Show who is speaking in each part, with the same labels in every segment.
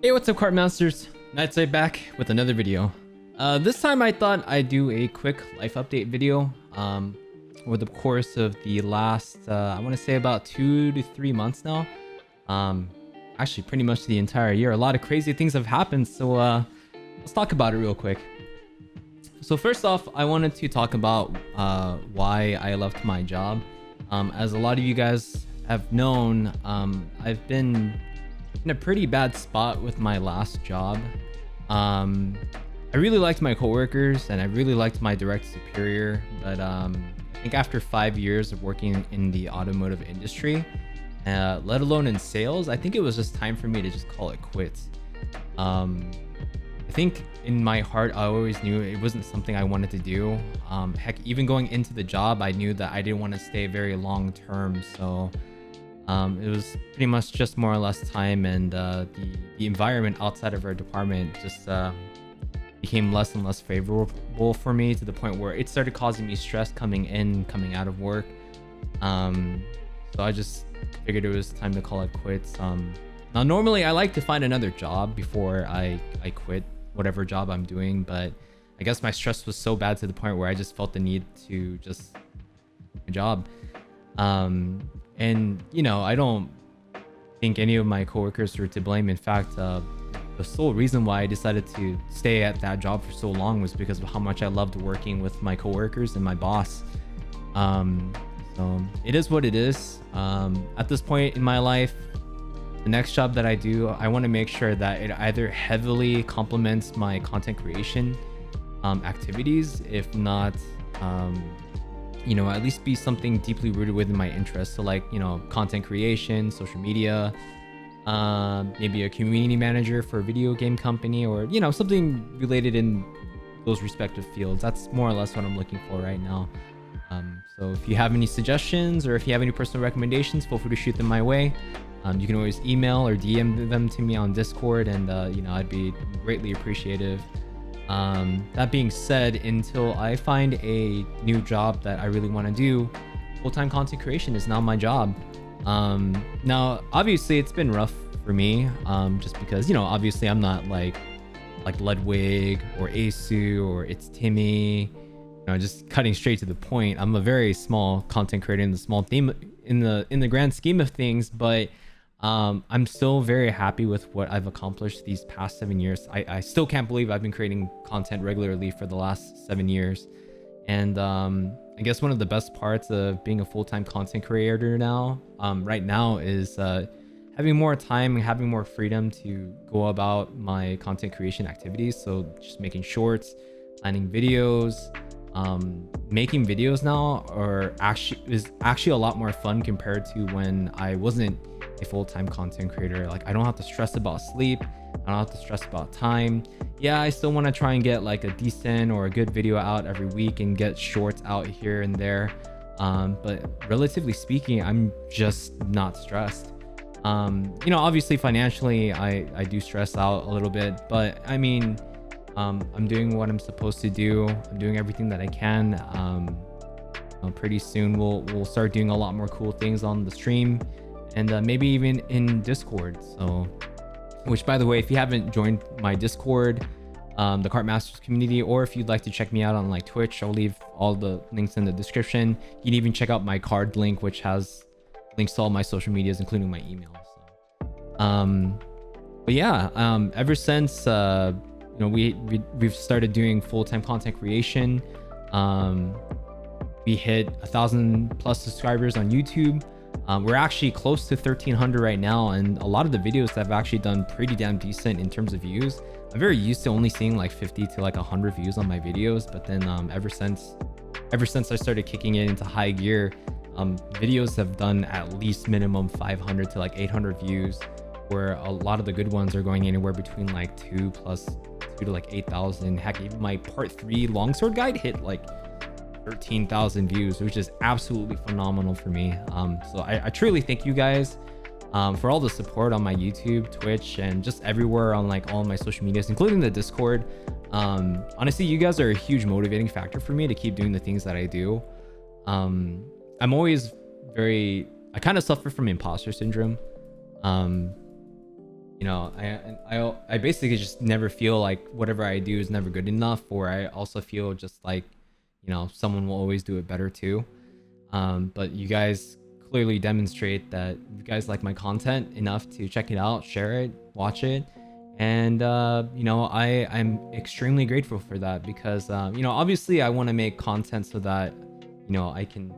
Speaker 1: Hey, what's up, Cartmasters? Nightside back with another video. This time I thought I'd do a quick life update video. Over the course of the last, I want to say about 2 to 3 months now. Actually, pretty much the entire year. A lot of crazy things have happened, so let's talk about it real quick. So first off, I wanted to talk about why I left my job. As a lot of you guys have known, I've been in a pretty bad spot with my last job. I really liked my coworkers and I really liked my direct superior, but I think after 5 years of working in the automotive industry, let alone in sales, I think it was just time for me to just call it quits. I think in my heart, I always knew it wasn't something I wanted to do. Heck, even going into the job, I knew that I didn't want to stay very long term. So it was pretty much just more or less time, and the environment outside of our department just became less and less favorable for me, to the point where it started causing me stress coming in, coming out of work. So I just figured it was time to call it quits. Now normally I like to find another job before I quit whatever job I'm doing, but I guess my stress was so bad to the point where I just felt the need to just quit my job. And you know, I don't think any of my coworkers were to blame. In fact, the sole reason why I decided to stay at that job for so long was because of how much I loved working with my coworkers and my boss. So it is what it is. At this point in my life, the next job that I do, I want to make sure that it either heavily complements my content creation activities, if not, you know, at least be something deeply rooted within my interests. So like, you know, content creation, social media, maybe a community manager for a video game company, or, you know, something related in those respective fields. That's more or less what I'm looking for right now. So if you have any suggestions or if you have any personal recommendations, feel free to shoot them my way. You can always email or DM them to me on Discord, and you know, I'd be greatly appreciative. That being said, until I find a new job that I really want to do, full-time content creation is now my job. Now obviously it's been rough for me, just because, you know, obviously I'm not like Ludwig or Asu or It's Timmy, you know, just cutting straight to the point. I'm a very small content creator in the small theme, in the grand scheme of things, but I'm still very happy with what I've accomplished these past 7 years. I still can't believe I've been creating content regularly for the last 7 years. And I guess one of the best parts of being a full-time content creator now, right now, is having more time and having more freedom to go about my content creation activities. So just making shorts, planning videos, making videos now is actually a lot more fun compared to when I wasn't a full-time content creator. Like, I don't have to stress about sleep, I don't have to stress about time. Yeah, I still want to try and get like a decent or a good video out every week and get shorts out here and there, but relatively speaking, I'm just not stressed. You know, obviously financially I do stress out a little bit, but I mean, I'm doing what I'm supposed to do. I'm doing everything that I can. Pretty soon we'll start doing a lot more cool things on the stream, and maybe even in Discord. So, which, by the way, if you haven't joined my Discord, the Cartmasters community, or if you'd like to check me out on like Twitch, I'll leave all the links in the description. You can even check out my card link, which has links to all my social medias, including my email. So, but yeah, ever since you know, we've started doing full-time content creation, we hit 1,000+ subscribers on YouTube. We're actually close to 1,300 right now, and a lot of the videos have actually done pretty damn decent in terms of views. I'm very used to only seeing like 50 to like 100 views on my videos, but then ever since I started kicking it into high gear, videos have done at least minimum 500 to like 800 views, where a lot of the good ones are going anywhere between like 2 to like 8,000. Heck, even my part 3 longsword guide hit like 13,000 views, which is absolutely phenomenal for me. So I truly thank you guys for all the support on my YouTube, Twitch, and just everywhere on like all my social medias, including the Discord. Honestly, you guys are a huge motivating factor for me to keep doing the things that I do. I'm always I kind of suffer from imposter syndrome. you know, I basically just never feel like whatever I do is never good enough, or I also feel just like, you know, someone will always do it better too. But you guys clearly demonstrate that you guys like my content enough to check it out, share it, watch it. And you know, I'm extremely grateful for that, because you know, obviously I want to make content so that, you know, I can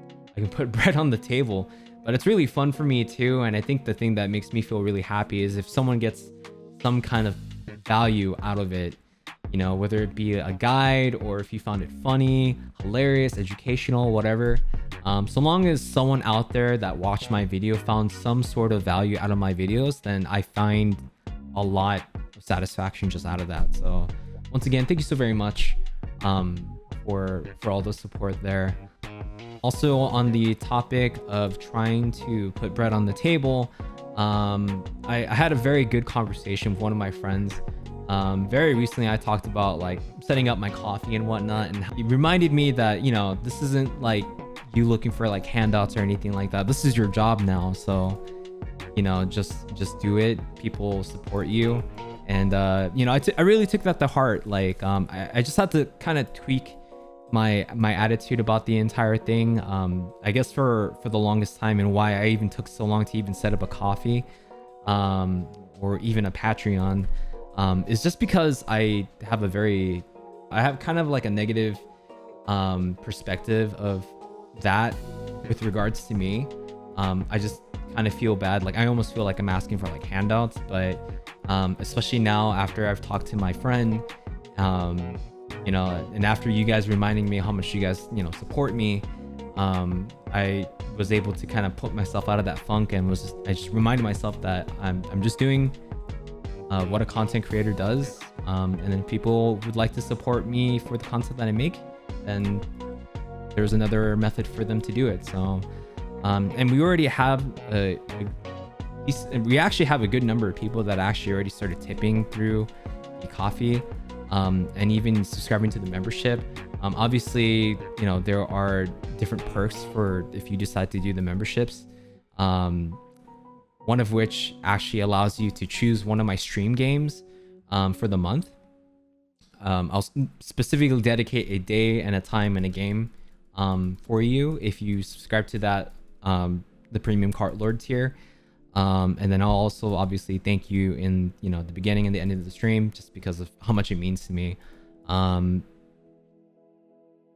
Speaker 1: put bread on the table, but it's really fun for me too. And I think the thing that makes me feel really happy is if someone gets some kind of value out of it, you know, whether it be a guide or if you found it funny, hilarious, educational, whatever. So long as someone out there that watched my video found some sort of value out of my videos, then I find a lot of satisfaction just out of that. So once again, thank you so very much for all the support there. Also, on the topic of trying to put bread on the table, I had a very good conversation with one of my friends. Very recently, I talked about like setting up my coffee and whatnot, and he reminded me that, you know, this isn't like you looking for like handouts or anything like that. This is your job now, so, you know, just do it. People support you, and you know, I really took that to heart. Like, I just had to kind of tweak my attitude about the entire thing. I guess for the longest time, and why I even took so long to even set up a coffee, or even a Patreon, is just because I have kind of like a negative perspective of that with regards to me. I just kind of feel bad, like I almost feel like I'm asking for like handouts, but especially now after I've talked to my friend, you know, and after you guys reminding me how much you guys, you know, support me, I was able to kind of put myself out of that funk, and I just reminded myself that I'm just doing what a content creator does, and then people would like to support me for the content that I make, then there's another method for them to do it. So and we already have we actually have a good number of people that actually already started tipping through the coffee, and even subscribing to the membership. Obviously, you know, there are different perks for if you decide to do the memberships, one of which actually allows you to choose one of my stream games for the month. I'll specifically dedicate a day and a time and a game for you if you subscribe to that, the premium cart lord tier. And then I'll also obviously thank you in, you know, the beginning and the end of the stream, just because of how much it means to me. You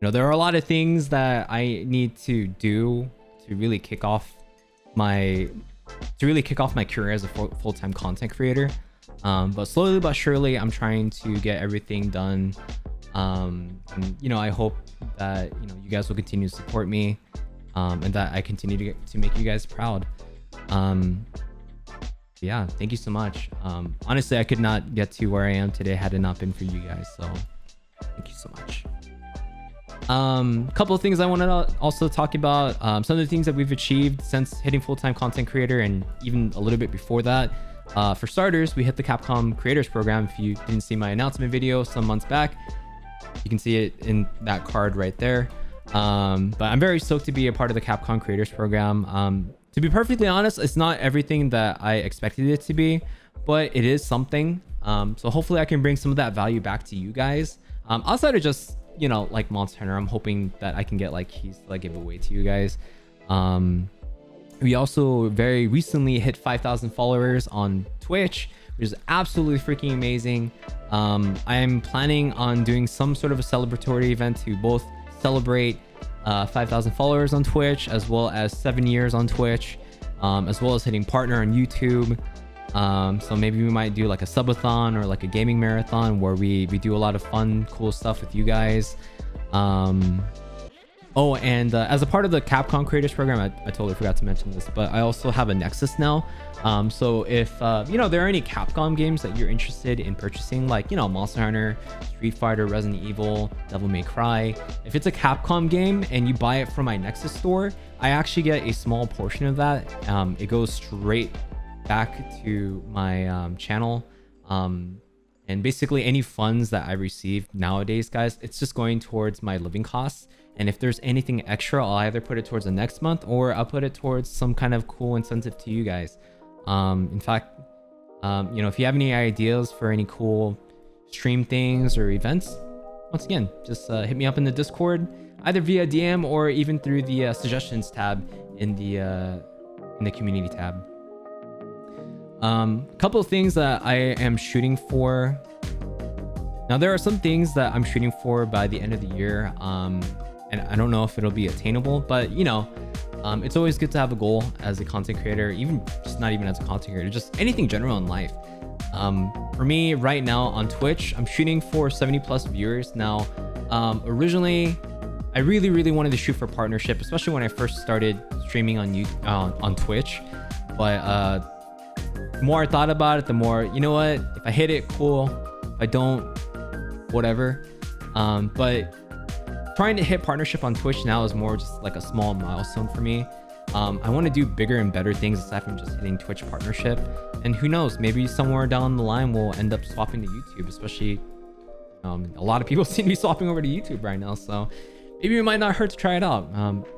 Speaker 1: know, there are a lot of things that I need to do to really kick off my career as a full-time content creator. But slowly but surely, I'm trying to get everything done. And, you know, I hope that, you know, you guys will continue to support me, and that I continue to make you guys proud. Yeah, thank you so much. Honestly, I could not get to where I am today had it not been for you guys. So thank you so much. Couple of things I want to also talk about. Some of the things that we've achieved since hitting full-time content creator, and even a little bit before that. For starters, we hit the Capcom Creators Program. If you didn't see my announcement video some months back, you can see it in that card right there. But I'm very stoked to be a part of the Capcom Creators Program. To be perfectly honest, it's not everything that I expected it to be, but it is something. So hopefully I can bring some of that value back to you guys. Outside of just, you know, like Monster Hunter, I'm hoping that I can get like keys to like give away to you guys. We also very recently hit 5,000 followers on Twitch, which is absolutely freaking amazing. I am planning on doing some sort of a celebratory event to both celebrate 5,000 followers on Twitch, as well as 7 years on Twitch, as well as hitting partner on YouTube. So maybe we might do like a subathon or like a gaming marathon where we do a lot of fun, cool stuff with you guys. Oh, and as a part of the Capcom Creators Program, I totally forgot to mention this, but I also have a Nexus now. So if, you know, there are any Capcom games that you're interested in purchasing, like, you know, Monster Hunter, Street Fighter, Resident Evil, Devil May Cry, if it's a Capcom game and you buy it from my Nexus store, I actually get a small portion of that. It goes straight back to my channel. And basically any funds that I receive nowadays, guys, it's just going towards my living costs. And if there's anything extra, I'll either put it towards the next month or I'll put it towards some kind of cool incentive to you guys. In fact, You know, if you have any ideas for any cool stream things or events, once again, just hit me up in the Discord, either via DM or even through the suggestions tab in the community tab. A couple of things that I am shooting for. Now, there are some things that I'm shooting for by the end of the year, and I don't know if it'll be attainable, but you know, it's always good to have a goal as a content creator, even just not even as a content creator, just anything general in life. For me right now on Twitch, I'm shooting for 70 plus viewers. Now, originally, I really wanted to shoot for partnership, especially when I first started streaming on Twitch. But the more I thought about it, the more, you know what, if I hit it, cool. If I don't, whatever. But trying to hit partnership on Twitch now is more just like a small milestone for me. I want to do bigger and better things aside from just hitting Twitch partnership. And who knows, maybe somewhere down the line we'll end up swapping to YouTube, especially a lot of people seem to be swapping over to YouTube right now. So maybe it might not hurt to try it out.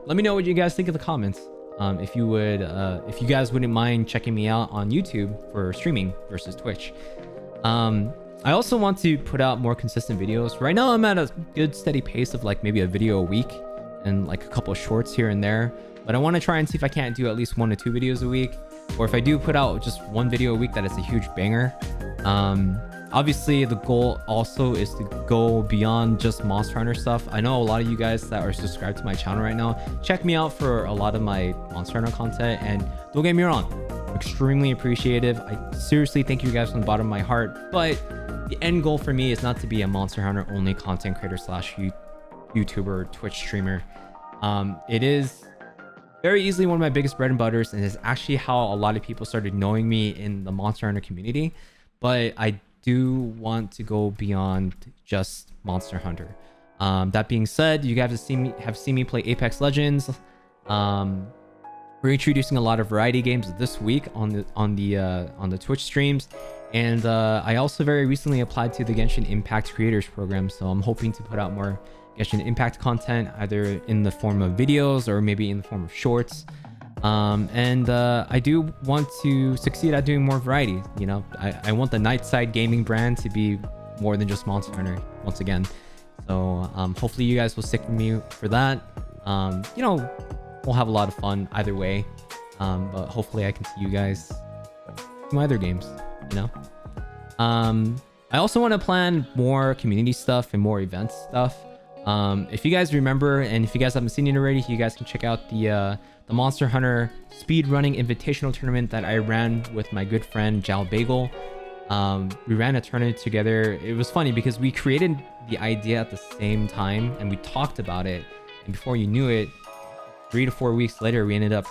Speaker 1: Let me know what you guys think in the comments. If you guys wouldn't mind checking me out on YouTube for streaming versus Twitch. I also want to put out more consistent videos. Right now I'm at a good steady pace of like maybe a video a week and like a couple of shorts here and there. But I want to try and see if I can't do at least 1 to 2 videos a week. Or if I do put out just 1 video a week, that is a huge banger. Obviously the goal also is to go beyond just Monster Hunter stuff. I know a lot of you guys that are subscribed to my channel right now check me out for a lot of my Monster Hunter content, and don't get me wrong, I'm extremely appreciative. I seriously thank you guys from the bottom of my heart, but the end goal for me is not to be a Monster Hunter only content creator slash YouTuber, Twitch streamer. It is very easily one of my biggest bread and butters, and is actually how a lot of people started knowing me in the Monster Hunter community. But I do want to go beyond just Monster Hunter. That being said, you guys have seen me play Apex Legends. We're introducing a lot of variety games this week on the Twitch streams, and I also very recently applied to the Genshin Impact Creators Program, so I'm hoping to put out more Genshin Impact content, either in the form of videos or maybe in the form of shorts. I do want to succeed at doing more variety. You know, I want the Nightside gaming brand to be more than just Monster Hunter once again. So hopefully you guys will stick with me for that. You know, we'll have a lot of fun either way. But hopefully I can see you guys in my other games, you know. I also want to plan more community stuff and more events stuff. If you guys remember, and if you guys haven't seen it already, you guys can check out the Monster Hunter speedrunning invitational tournament that I ran with my good friend Jal Bagel. We ran a tournament together. It was funny because we created the idea at the same time and we talked about it, and before you knew it, 3 to 4 weeks later, we ended up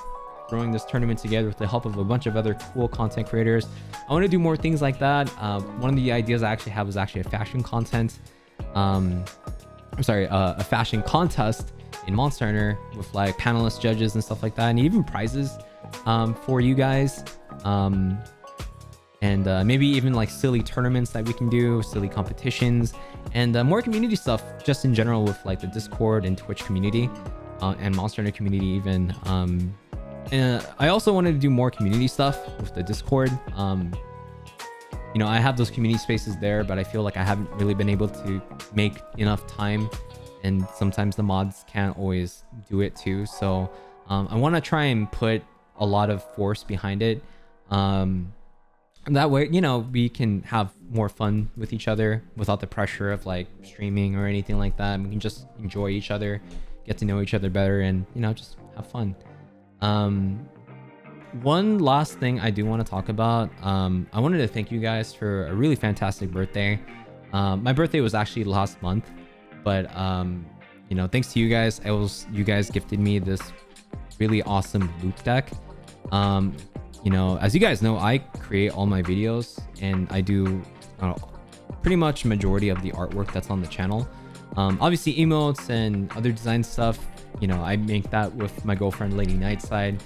Speaker 1: throwing this tournament together with the help of a bunch of other cool content creators. I want to do more things like that. One of the ideas I actually have was actually a fashion a fashion contest in Monster Hunter with like panelist judges and stuff like that, and even prizes for you guys, and maybe even like silly tournaments that we can do, silly competitions, and more community stuff just in general with like the Discord and Twitch community, and Monster Hunter community even. And I also wanted to do more community stuff with the Discord. You know, I have those community spaces there, but I feel like I haven't really been able to make enough time, and sometimes the mods can't always do it too. So I want to try and put a lot of force behind it. And that way, you know, we can have more fun with each other without the pressure of like streaming or anything like that. We can just enjoy each other, get to know each other better, and, you know, just have fun. One last thing I do want to talk about. I wanted to thank you guys for a really fantastic birthday. My birthday was actually last month, but you know, thanks to you guys, you guys gifted me this really awesome loot deck. You know, as you guys know, I create all my videos, and I do pretty much majority of the artwork that's on the channel. Obviously emotes and other design stuff, you know, I make that with my girlfriend Lady Nightside.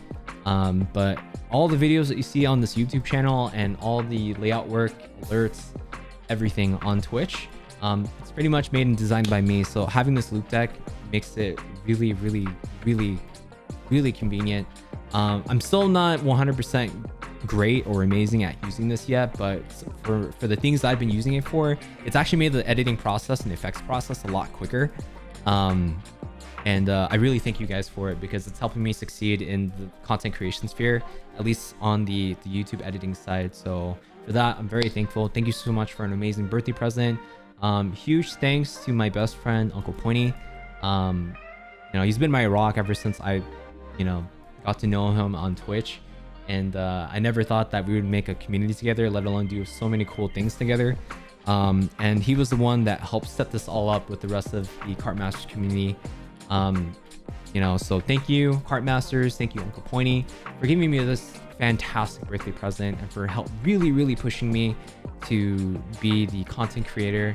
Speaker 1: But all the videos that you see on this YouTube channel and all the layout work, alerts, everything on Twitch, it's pretty much made and designed by me. So having this loop deck makes it really convenient. I'm still not 100% great or amazing at using this yet, but for the things I've been using it for, it's actually made the editing process and the effects process a lot quicker. And I really thank you guys for it, because it's helping me succeed in the content creation sphere, at least on the YouTube editing side. So for that, I'm very thankful. Thank you so much for an amazing birthday present. Huge thanks to my best friend, Uncle Pointy. He's been my rock ever since I, got to know him on Twitch. And I never thought that we would make a community together, let alone do so many cool things together. And he was the one that helped set this all up with the rest of the Cartmasters community. So thank you, Cartmasters. Thank you, Uncle Pointy, for giving me this fantastic birthday present and for really pushing me to be the content creator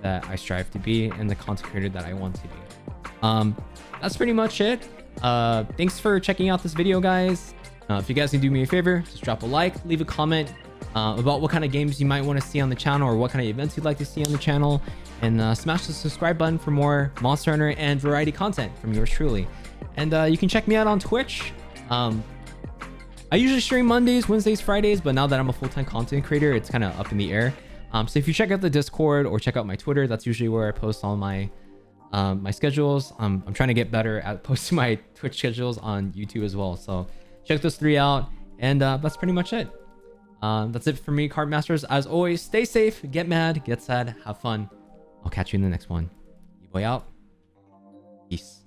Speaker 1: that I strive to be and the content creator that I want to be. That's pretty much it. Thanks for checking out this video, guys. If you guys can do me a favor, just drop a like, leave a comment about what kind of games you might want to see on the channel or what kind of events you'd like to see on the channel, and smash the subscribe button for more Monster Hunter and variety content from yours truly. And you can check me out on Twitch. I usually stream Mondays, Wednesdays, Fridays, but now that I'm a full-time content creator, it's kind of up in the air. So if you check out the Discord or check out my Twitter, that's usually where I post all my my schedules. I'm trying to get better at posting my Twitch schedules on YouTube as well. So check those 3 out, and that's pretty much it. That's it for me, Cartmasters. As always, stay safe, get mad, get sad, have fun. I'll catch you in the next one. You boy out. Peace.